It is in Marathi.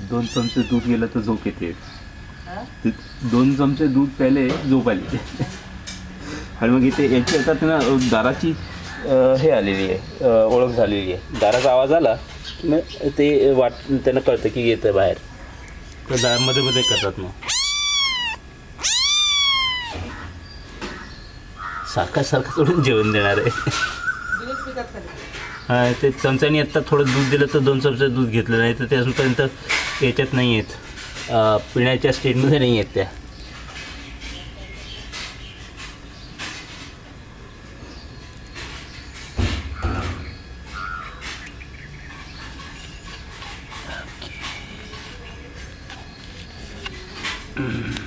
दोन चमचे दूध गेलं तर झोप येते. 2 चमचे दूध प्याले झोप आली. आणि मग इथे याची येतात ना दाराची हे आलेली आहे, ओळख झालेली आहे. दाराचा आवाज आला की मग ते त्यांना कळतं की येतं बाहेर, तर दारामध्ये मध्ये करतात. मग सारखं थोडं जेवण देणार आहे. हां, ते चमच्याने आत्ता थोडं दूध दिलं तर 2 चमचे दूध घेतलं, नाही तर त्यापर्यंत याच्यात नाही आहेत, पिण्याच्या स्टेजमध्ये नाही आहेत त्या. Okay.